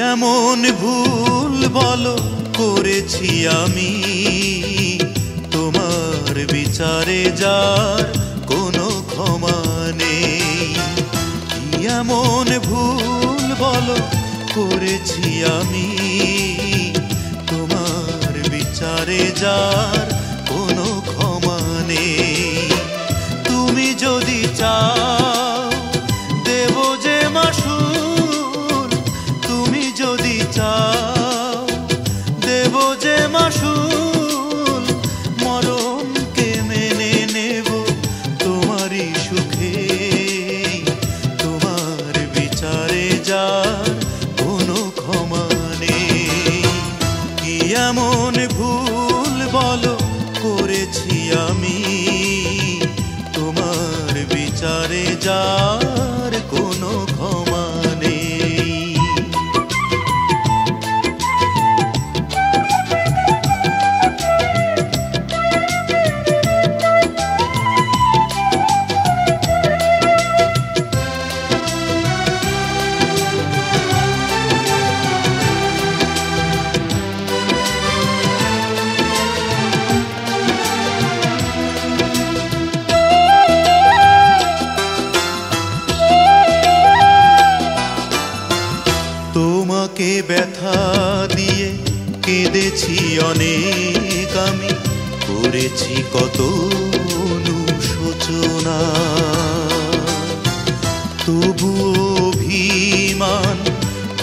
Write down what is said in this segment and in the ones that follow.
এমন ভুল বলো করেছি আমি, তোমার বিচারে যার কোনো ক্ষমা নেই। এমন ভুল বলো করেছি আমি, তোমার বিচারে যার কোনো ক্ষমা নেই। তুমি যদি চাও দেব যে মাসুল, তুমি যদি চাও দেব যে মাসুল, মরণকে মেনে নেব তোমারই সুখে। তোমার বিচারে যার কোনো ক্ষমা নেই। কি এমন ভুল বলো করেছি আমি, তোমার বিচারে যার কোনো ক্ষমা নেই। তোমাকে ব্যথা দিয়ে কেঁদেছি অনেক আমি, করেছি কত অনুশোচনা। তবুও অভিমান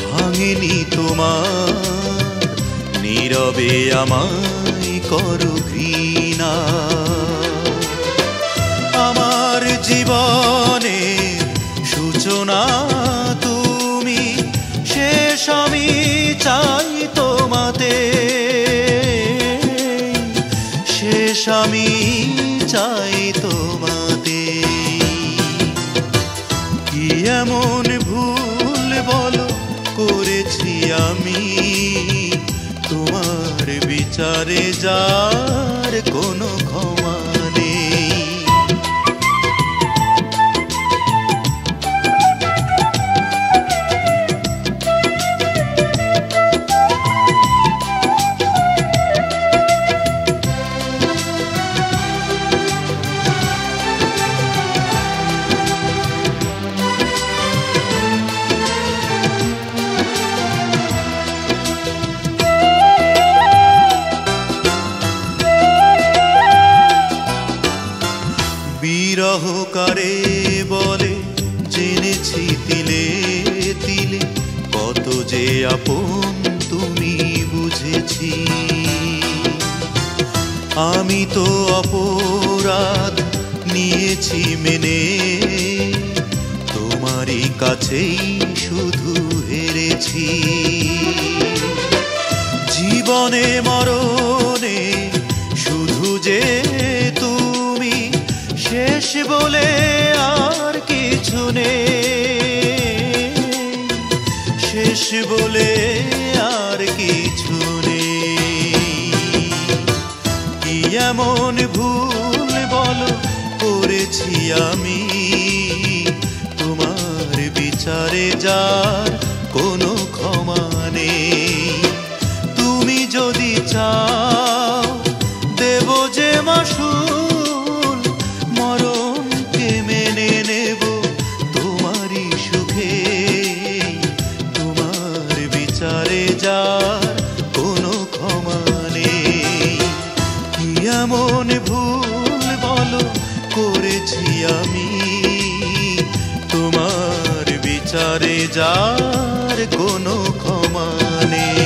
ভাঙেনি তোমার, নীরবে আমায় করো ঘৃণা। আমার জীবনে সূচনা তুমি, শেষ আমি চাই তোমাতে, শেষ আমি চাই তোমাতে। কি এমন ভুল বলো করেছি আমি, তোমার বিচারে যার কোনো ক্ষমা নেই। বিরহ কারে বলে জেনেছি তিলে তিলে, কত যে আপন তুমি বুঝেছি। আমি তো অপরাধ নিয়েছি মেনে, তোমারই কাছেই শুধু হেরেছি। জীবনে মরণে শুধু যে তুমি, শেষ বলে আর কিছু নেই, শেষ বলে আর কিছু নেই। কি এমন ভুল বলো করেছি আমি, তোমার বিচারে যার কোনো ক্ষমা নেই। তুমি যদি চাও দেব যে মাসুল, মরণকে মেনে নেব তোমারই সুখে। তোমার বিচারে যার কোনো ক্ষমা নেই। কি এমন ভুল বলো করেছি আমি, তোমার বিচারে যার কোনো ক্ষমা নেই।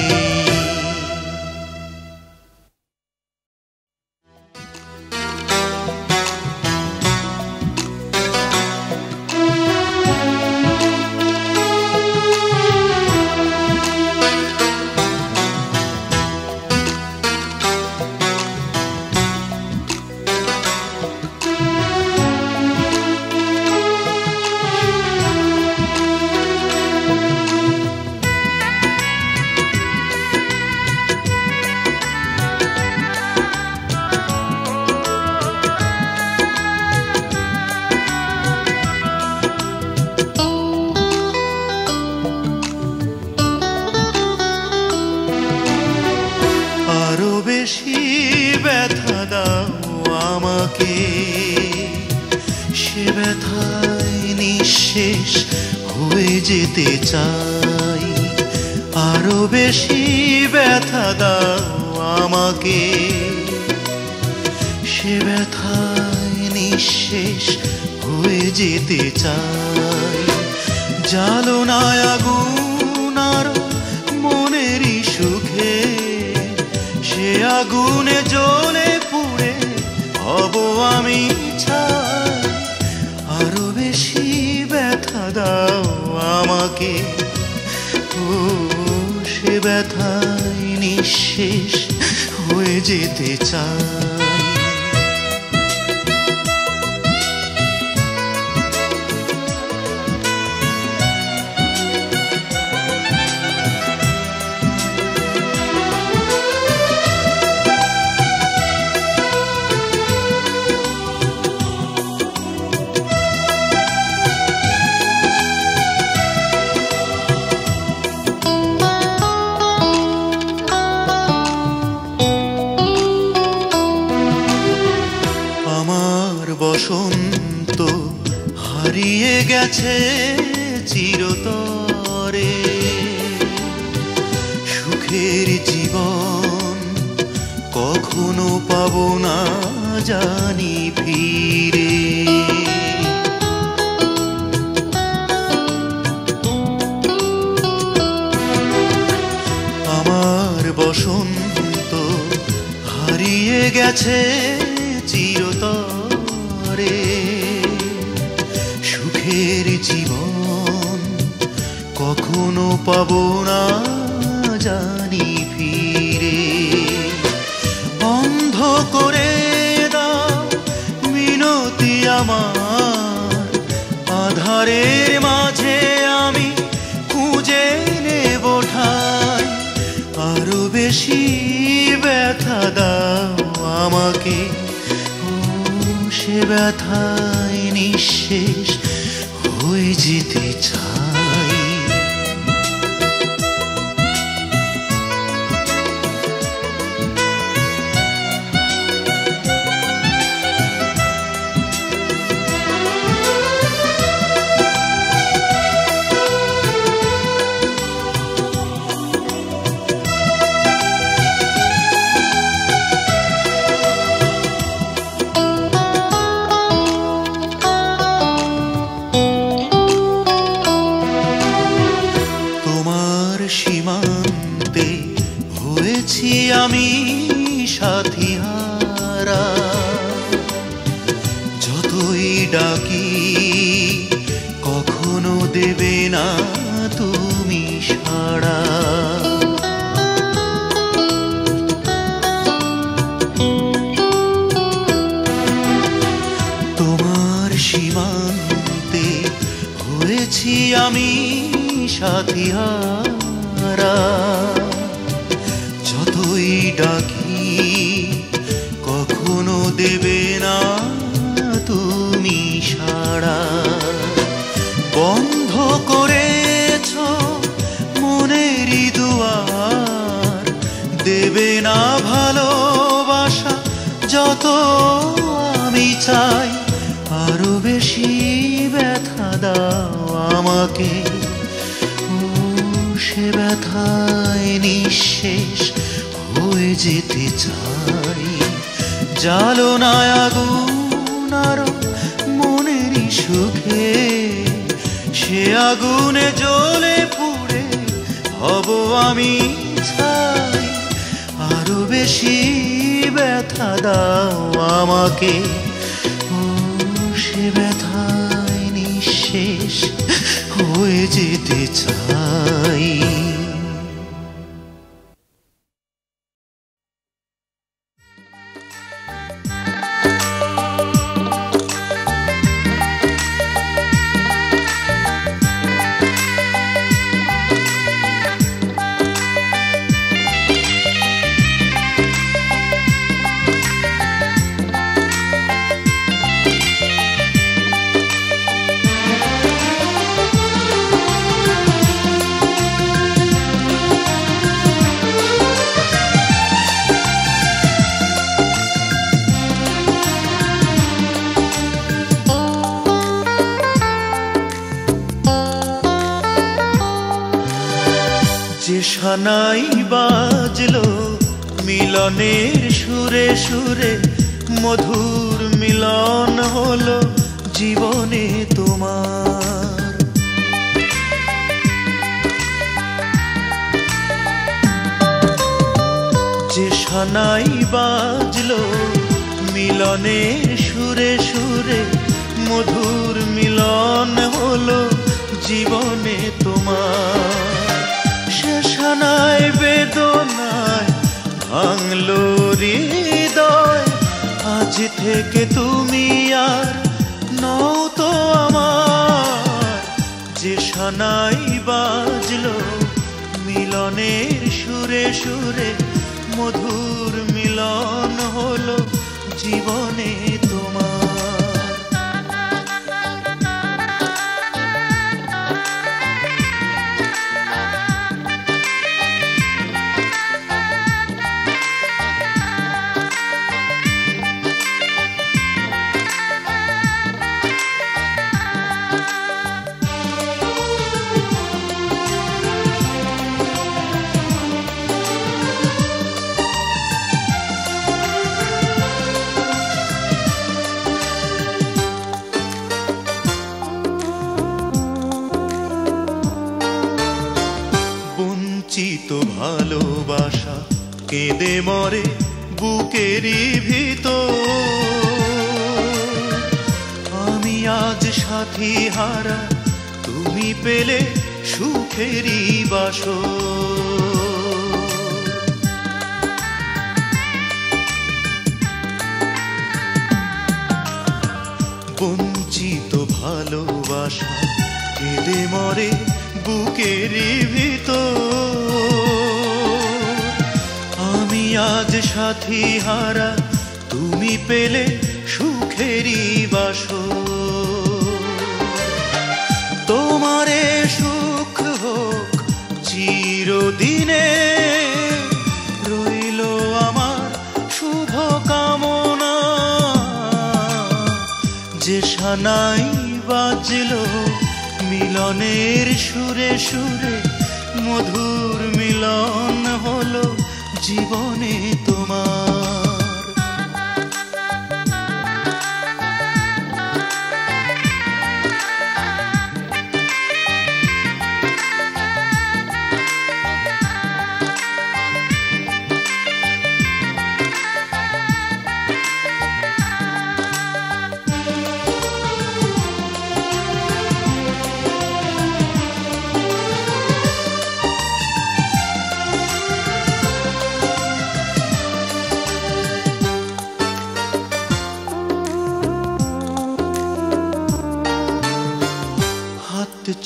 আমাকে, সে ব্যথায় নিঃশেষ হয়ে যেতে চাই। আরো বেশি ব্যথা দাও আমাকে, সে ব্যথায় নিঃশেষ হয়ে যেতে চাই। জ্বালনায় আগুন আর মনেরই সুখে, সে আগুনে জ্বলে পুড়ে হব আমি ছাই। আরো বেশি ব্যথা দাও আমাকে, ও সে ব্যথায় নিঃশেষ হয়ে যেতে চাই। বসন্ত হারিয়ে গেছে চিরতরে, সুখের জীবন কখনো পাবো না জানি ফিরে। আমার বসন্ত হারিয়ে গেছে চিরতরে, সুখের জীবন কখনো পাবো না জানি ফিরে। বন্ধ করে দাও মিনতি আমার, আধারের মাঝে আমি খুঁজে নেব ঠাই। আরো বেশি ব্যথা দাও আমাকে, সে ব্যথায় নিঃশেষ হয়ে যেতে চাই। সীমান্তে হয়েছি আমি সাথী হারা, যতই ডাকি কখনো দেবে না তুমি সাড়া। তোমার সীমান্তে হয়েছি আমি সাথী হারা, যতই ডাকি কখনো দেবে না তুমি সাড়া। বন্ধ করেছ মনেরই দুয়ার, দেবে না ভালোবাসা যত আমি চাই। আরো বেশি ব্যথা দাও আমাকে, সে ব্যথায় নিঃশেষ হয়ে যেতে চাই। জ্বালনায় আগুন আরো মনেরই সুখে, সে আগুনে জ্বলে পুড়ে হব আমি ছাই। আরো বেশি ব্যথা দাও আমাকে, সে ব্যথায় নিঃশেষ হয়ে যেতে চাই। যে সানাই বাজলো মিলনের সুরে সুরে, মধুর মিলন হলো জীবনে তোমার। যে সানাই বাজলো মিলনের সুরে সুরে, মধুর মিলন হলো জীবনে তোমার। সে সানাই বেদনায় ভাঙলো হৃদয়, আজ থেকে তুমি আর নও তো আমার। যে সানাই বাজলো মিলনের সুরে সুরে, মধুর মিলন হলো জীবনে তোমার। বঞ্চিত ভালোবাসা কেঁদে মরে বুকেরই ভিতর। আমি আজ সাথী হারা, তুমি পেলে সুখেরই বাসর। বঞ্চিত ভালোবাসা কেঁদে মরে বুকেরই ভিতর। আমি আজ সাথী হারা, তুমি পেলে সুখেরই বাসর। তোমারে সুখ হোক চিরদিনে, রইল আমার শুভ কামনা। যে সানাই বাজলো মিলনের সুরে সুরে, মধুর মিলন হলো জীবনে তোমার।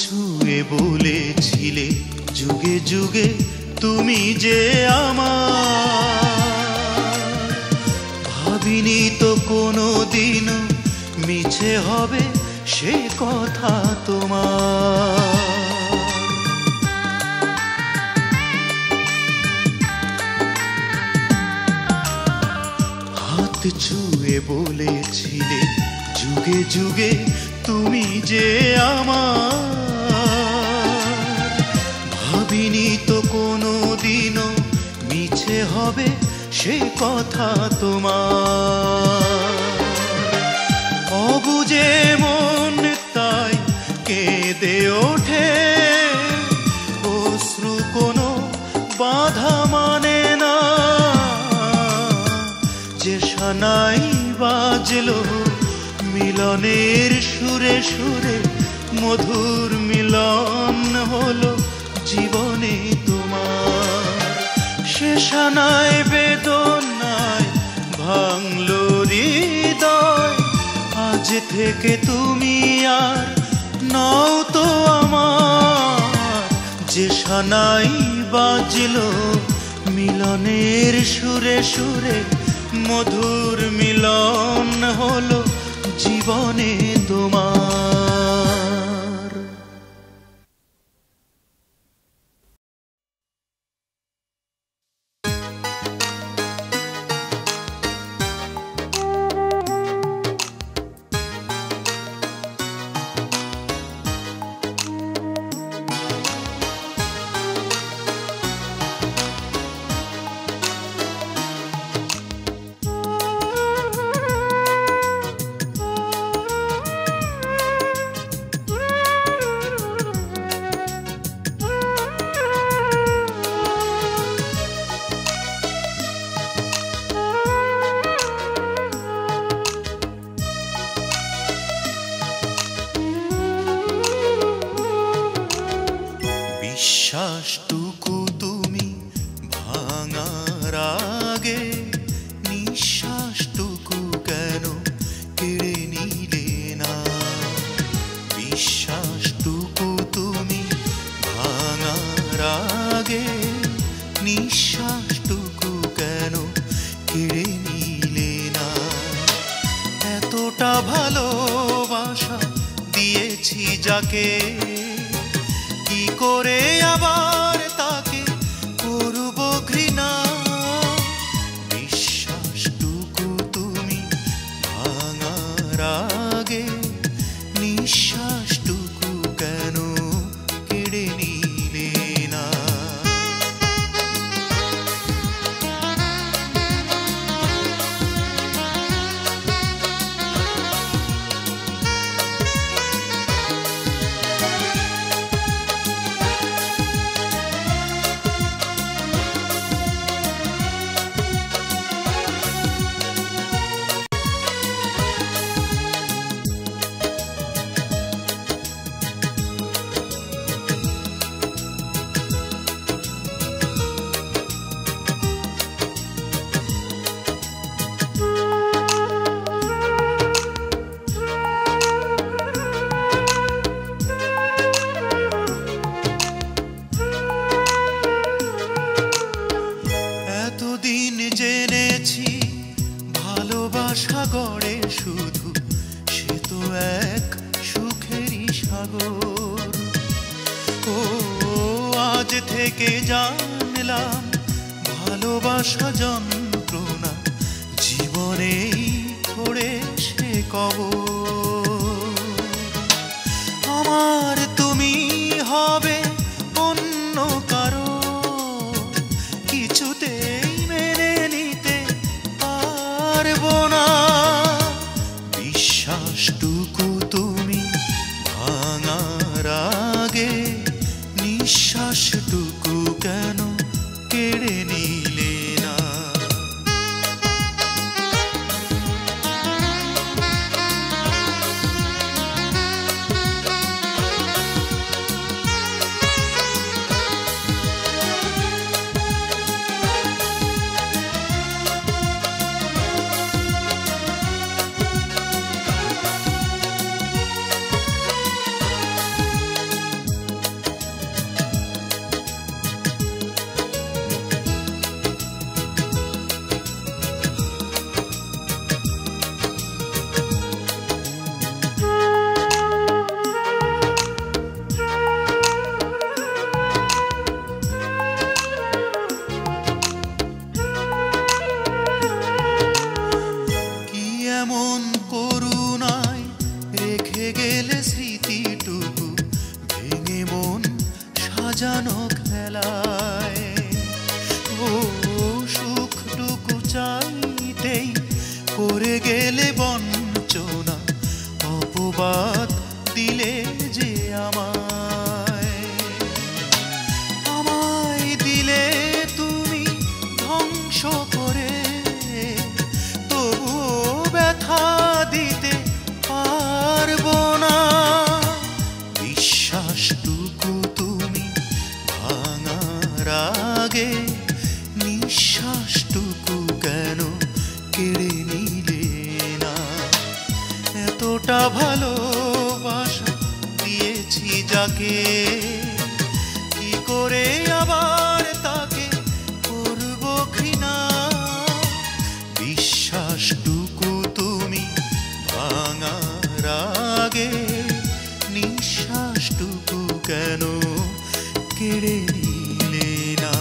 ছুঁয়ে বলেছিলে যুগে যুগে তুমি যে আমার। ভাবিনি তো কোনো দিনও মিছে হবে সে কথা তোমার। হাত ছুঁয়ে বলেছিলে যুগে যুগে তুমি যে আমার। ভাবিনি তো কোনো দিনও মিছে হবে সে কথা তোমার। অবুঝে মন তাই কেঁদে ওঠে, অশ্রু কোনো বাধা মানে না। যে সানাই বাজলো মিলনের সুরে সুরে, মধুর মিলন হলো জীবনে তোমার। সে সানাই বেদনায় ভাঙলো হৃদয়, আজ থেকে তুমি আর নও তো আমার। যে সানাই বাজলো মিলনের সুরে সুরে, মধুর মিলন হলো জীবনে তোমার। বিশ্বাসটুকু তুমি ভাঙার আগে নিঃশ্বাসটুকু কেন কেড়ে নিলে না? বিশ্বাসটুকু তুমি ভাঙার আগে নিঃশ্বাসটুকু কেন কেড়ে নিলে না? এতটা ভালোবাসা দিয়েছি যাকে, কি করে আবার তাকে করব ঘৃণা? বিশ্বাসটুকু তুমি ভাঙার আগে নিঃশ্বাসটুকু কেন কেড়ে নিলে না? জেনেছি ভালোবাসা গড়ে শুধু সে তো এক সুখেরই সাগর। ও আজ থেকে জানলাম ভালোবাসা যন্ত্রণা, জীবনেই করে সে কবর। আমার তুমি হবে অন্য কারো, কিছুতেই মেনে নিতে পারবো না। বিশ্বাসটুকু তুমি ভাঙার আগে নিঃশ্বাসটুকু কেন কেড়ে নিলে না? এমন করুণায় রেখে গেলে স্মৃতিটুকু ভেঙে মন সাজানো খেলায়। ও সুখটুকু চাইতেই করে গেলে বঞ্চনা, অপবাদ দিলে যে আমায় দিলে তুমি ধ্বংস করে, ব্যথা দিতে পারবো না। বিশ্বাসটুকু তুমি ভাঙার আগে নিঃশ্বাসটুকু কেন কেড়ে নিলে না? এতটা ভালোবাসা দিয়েছি যাকে, কি করে আবার তাকে করব ঘৃণা? বিশ্বাসটুকু তুমি ভাঙার আগে নিঃশ্বাসটুকু কেন কেড়ে নিলে না?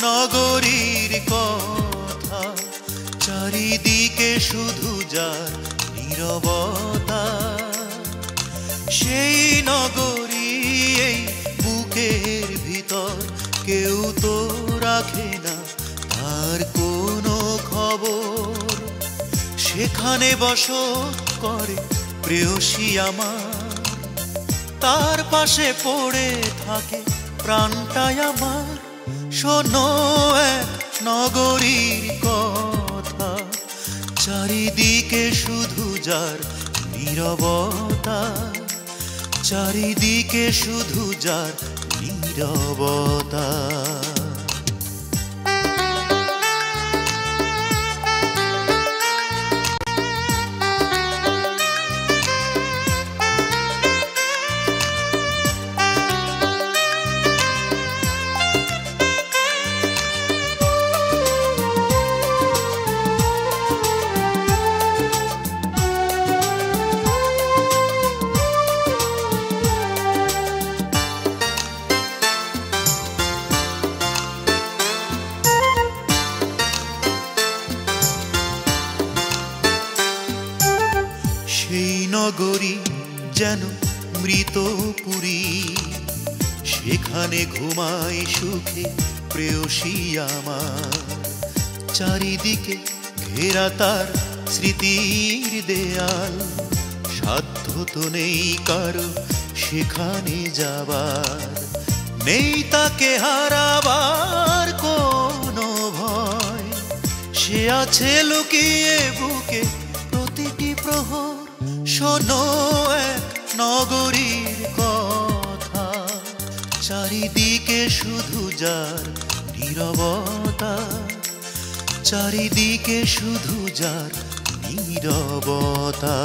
নগরীর কথা, চারিদিকে শুধু যার নীরবতা। সেই নগরী এই বুকের ভিতর, কেউ তো রাখে না তার কোনো খবর। সেখানে বসত করে প্রেয়সী আমার, তার পাশে পড়ে থাকে প্রাণটাই আমার। শোনো এক নগরীর কথা, চারিদিকে শুধু যার নীরবতা, চারিদিকে শুধু যার নীরবতা। সেই নগরী যেন মৃতপুরী, সেখানে ঘুমায় সুখে প্রেয়সী আমার। চারিদিকে ঘেরা তার স্মৃতির দেয়াল, সাধ্য তো নেই কারো সেখানে যাবার। নেই তাকে হারাবার কোনো ভয়, সে আছে লুকিয়ে বুকে প্রতিটি প্রহর। শোনো এক নগরীর কথা, চারিদিকে শুধু যার নীরবতা, চারিদিকে শুধু যার নীরবতা।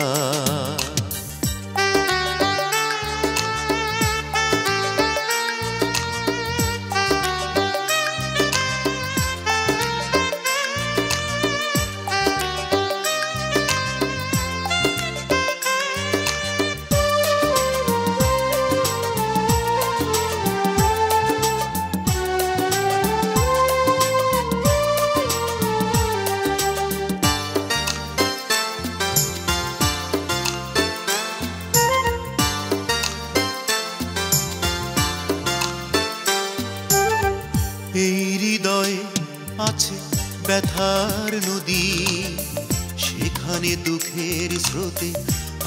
এই হৃদয়ে আছে ব্যথার নদী, সেখানে দুঃখের স্রোতে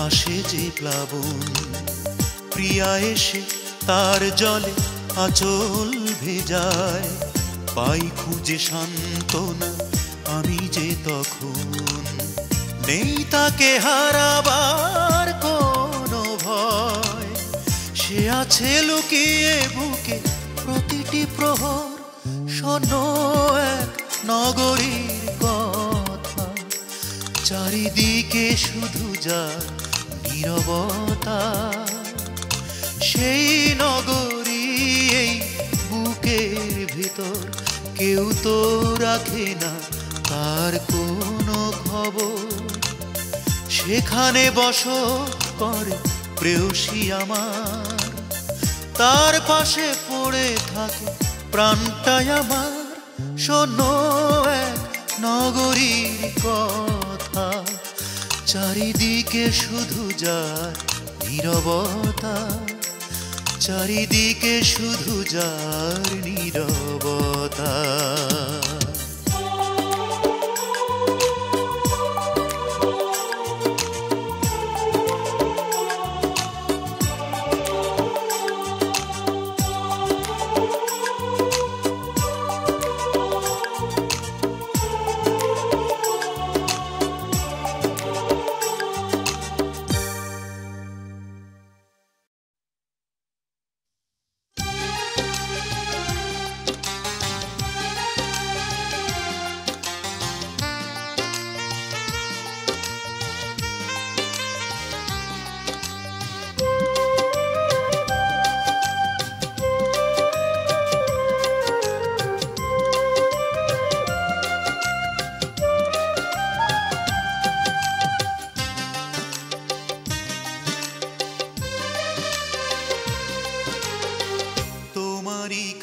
আসে যে প্লাবন। প্রিয়া এসে তার জলে আঁচল ভেজায়, পাই খুঁজে সান্ত্বনা আমি যে তখন। নেই তাকে হারাবার কোনো ভয়, সে আছে লুকিয়ে বুকে প্রতিটি প্রহর। শোনো এক নগরীর কথা, চারিদিকে শুধু যার নীরবতা। সেই নগরী এই বুকের ভিতর, কেউ তো রাখে না তার কোনো খবর। সেখানে বসত করে প্রেয়সী আমার, তার পাশে পড়ে থাকে প্রাণটাই আমার। শোনো এক নগরীর কথা, চারিদিকে শুধু যার নীরবতা, চারিদিকে শুধু যার নীরবতা।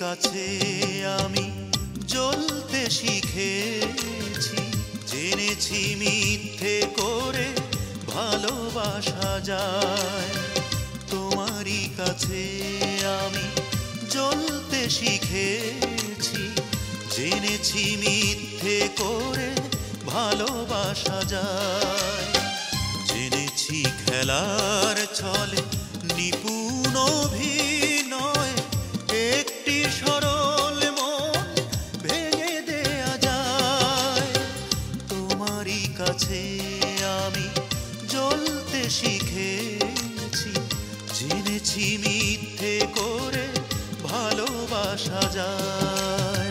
কাছে আমি জ্বলতে শিখেছি, জেনেছি মিথ্যে করে ভালোবাসা যায়। তোমারই কাছে আমি জ্বলতে শিখেছি, জেনেছি মিথ্যে করে ভালোবাসা যায়। জেনেছি খেলার ছলে নিপুণ অভিনয়, একটি সরল মন ভেঙে দেয়া যায়। তোমারই কাছে আমি জ্বলতে শিখেছি, জেনেছি মিথ্যে করে ভালোবাসা যায়।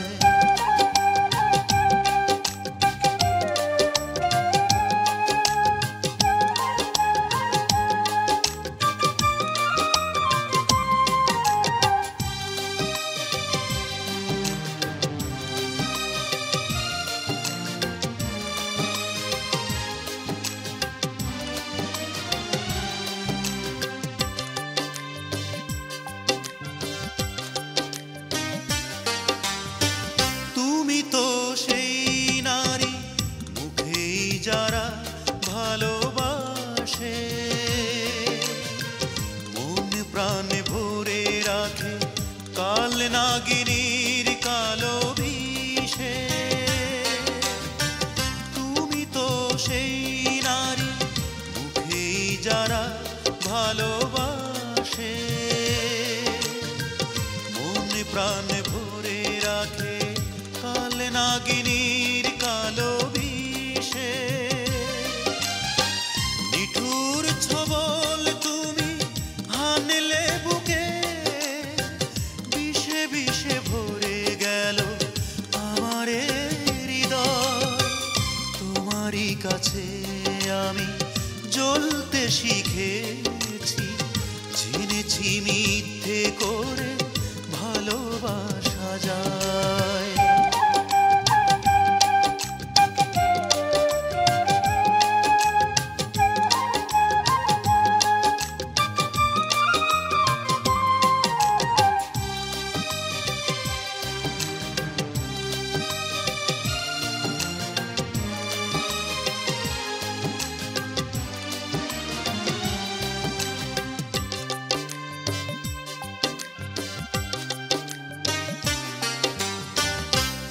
যারা ভালোবাসে মন প্রাণ ভরে রাখে কাল নাগিনীর কালো বিষে। তুমি তো সেই নারী, মুখেই যারা ভালোবাসে মন প্রাণ ভরে রাখে কাল নাগিনীর কালো বিষে। নিঠুর ছবল তুমি হানলে বুকে, বিষে বিষে ভরে গেল আমার হৃদয়। তোমারই কাছে আমি জ্বলতে শিখেছি, জেনেছি মিথ্যে করে ভালোবাসা যায়।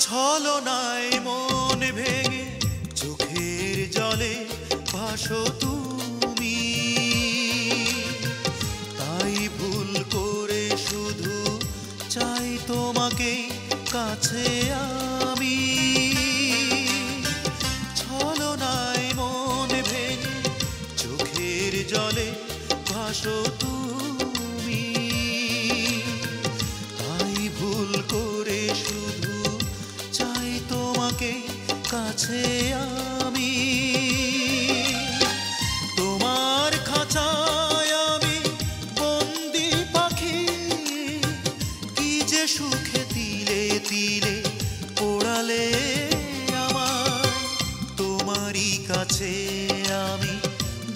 ছলনায় মন ভেঙে চোখের জলে ভাসো তুমি, তাই ভুল করে শুধু চাই তোমাকে কাছে আমি। ছলনায় মন ভেঙে চোখের জলে ভাসো তুমি, তাই ভুল করে শুধু চাই তোমাকে কাছে আমি। তোমার খাঁচায় আমি বন্দি পাখি, কি যে সুখে তিলে তিলে পোড়ালে আমায়। তোমারই কাছে আমি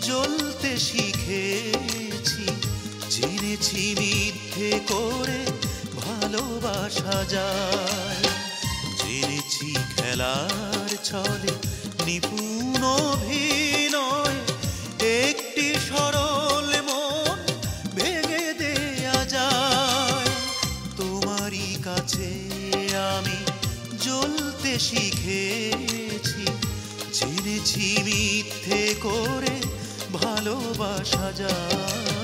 জ্বলতে শিখেছি, জেনেছি মিথ্যে করে ভালোবাসা যায়। জেনেছি খেলার ছলে নিপুণ অভিনয়, একটি সরল মন ভেঙে দেয়া যায়। তোমারই কাছে আমি জ্বলতে শিখেছি, জেনেছি মিথ্যে করে ভালোবাসা যায়।